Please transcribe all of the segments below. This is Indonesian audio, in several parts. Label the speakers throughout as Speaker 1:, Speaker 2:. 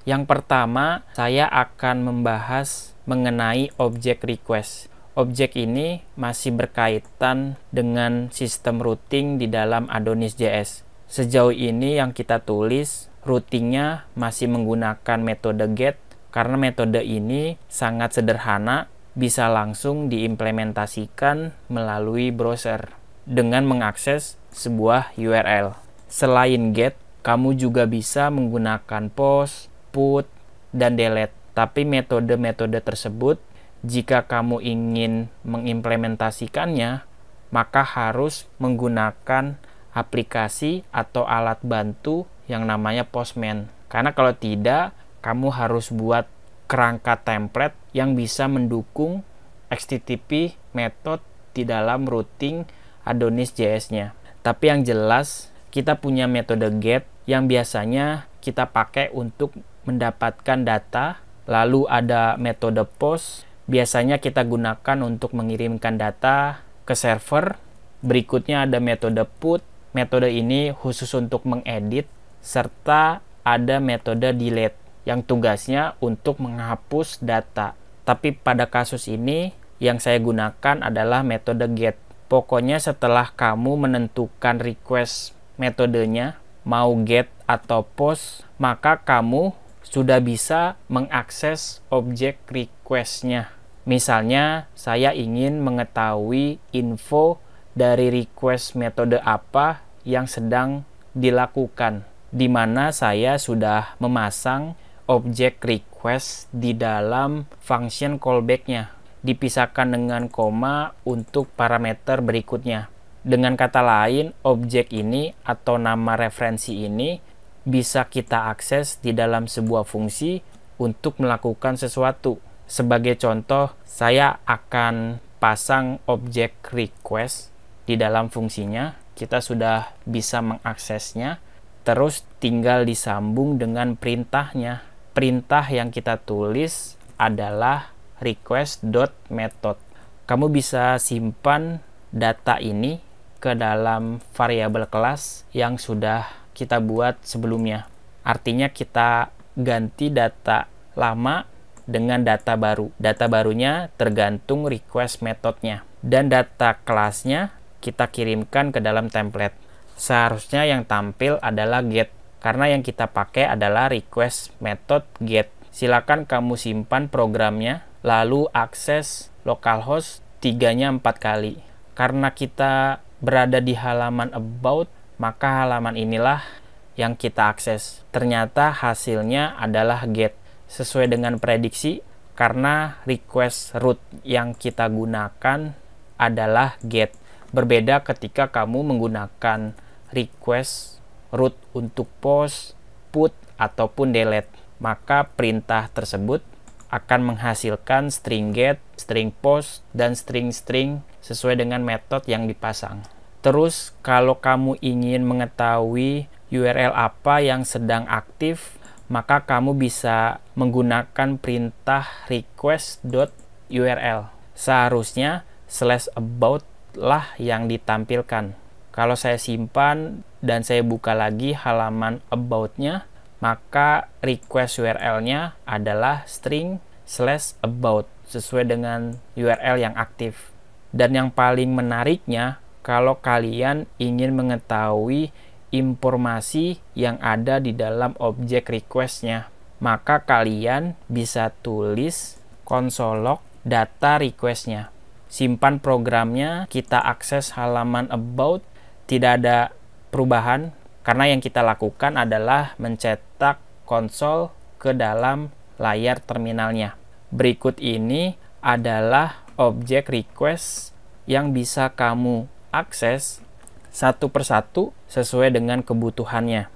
Speaker 1: Yang pertama, saya akan membahas mengenai objek request. Objek ini masih berkaitan dengan sistem routing di dalam Adonis.js. Sejauh ini yang kita tulis, routingnya masih menggunakan metode get, karena metode ini sangat sederhana, bisa langsung diimplementasikan melalui browser dengan mengakses sebuah URL. Selain get, kamu juga bisa menggunakan post, put, dan delete. Tapi metode-metode tersebut, jika kamu ingin mengimplementasikannya, maka harus menggunakan aplikasi atau alat bantu yang namanya Postman. Karena kalau tidak, kamu harus buat kerangka template yang bisa mendukung HTTP method di dalam routing Adonis.js-nya. Tapi yang jelas, kita punya metode get yang biasanya kita pakai untuk mendapatkan data. Lalu ada metode post, biasanya kita gunakan untuk mengirimkan data ke server. Berikutnya ada metode put, metode ini khusus untuk mengedit, serta ada metode delete yang tugasnya untuk menghapus data. Tapi pada kasus ini yang saya gunakan adalah metode get. Pokoknya setelah kamu menentukan request metodenya, mau get atau post, maka kamu sudah bisa mengakses objek request-nya. Misalnya, saya ingin mengetahui info dari request metode apa yang sedang dilakukan, di mana saya sudah memasang objek request di dalam function callback-nya, dipisahkan dengan koma untuk parameter berikutnya. Dengan kata lain, objek ini atau nama referensi ini bisa kita akses di dalam sebuah fungsi untuk melakukan sesuatu. Sebagai contoh, saya akan pasang objek request di dalam fungsinya. Kita sudah bisa mengaksesnya, terus tinggal disambung dengan perintahnya. Perintah yang kita tulis adalah request.method. Kamu bisa simpan data ini ke dalam variabel kelas yang sudah kita buat sebelumnya. Artinya kita ganti data lama dengan data baru. Data barunya tergantung request metodenya. Dan data kelasnya kita kirimkan ke dalam template. Seharusnya yang tampil adalah get, karena yang kita pakai adalah request method get. Silakan kamu simpan programnya, lalu akses localhost 3-4 kali. Karena kita berada di halaman about, maka halaman inilah yang kita akses. Ternyata hasilnya adalah get. Sesuai dengan prediksi, karena request root yang kita gunakan adalah get. Berbeda ketika kamu menggunakan request root untuk post, put, ataupun delete. Maka perintah tersebut akan menghasilkan string get, string post, dan string-string sesuai dengan metode yang dipasang. Terus, kalau kamu ingin mengetahui URL apa yang sedang aktif, maka kamu bisa menggunakan perintah request.url. Seharusnya /about lah yang ditampilkan. Kalau saya simpan dan saya buka lagi halaman about-nya, maka request URL-nya adalah string/about sesuai dengan URL yang aktif. Dan yang paling menariknya, kalau kalian ingin mengetahui informasi yang ada di dalam objek request-nya, maka kalian bisa tulis console log data request-nya. Simpan programnya, kita akses halaman about, tidak ada perubahan, karena yang kita lakukan adalah mencetak konsol ke dalam layar terminalnya. Berikut ini adalah objek request yang bisa kamu akses satu persatu sesuai dengan kebutuhannya.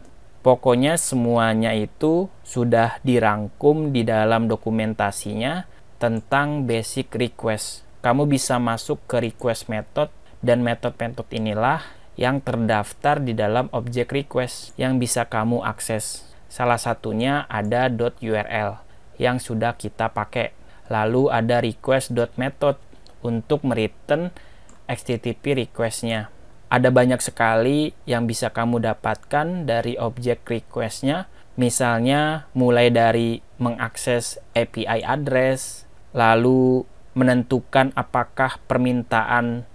Speaker 1: Pokoknya semuanya itu sudah dirangkum di dalam dokumentasinya tentang basic request. Kamu bisa masuk ke request method, dan metode-metode inilah yang terdaftar di dalam objek request yang bisa kamu akses. Salah satunya ada .url yang sudah kita pakai. Lalu ada request.method untuk mereturn HTTP request-nya. Ada banyak sekali yang bisa kamu dapatkan dari objek request-nya. Misalnya mulai dari mengakses API address, lalu menentukan apakah permintaan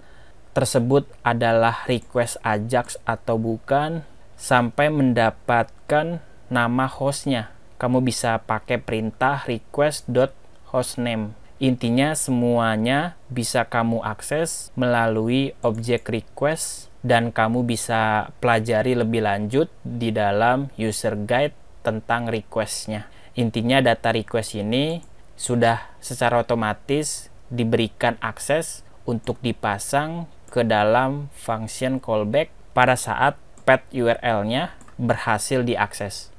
Speaker 1: tersebut adalah request AJAX atau bukan, sampai mendapatkan nama hostnya. Kamu bisa pakai perintah request.hostname. Intinya semuanya bisa kamu akses melalui objek request, dan kamu bisa pelajari lebih lanjut di dalam user guide tentang requestnya. Intinya data request ini sudah secara otomatis diberikan akses untuk dipasang ke dalam function callback pada saat path URL-nya berhasil diakses.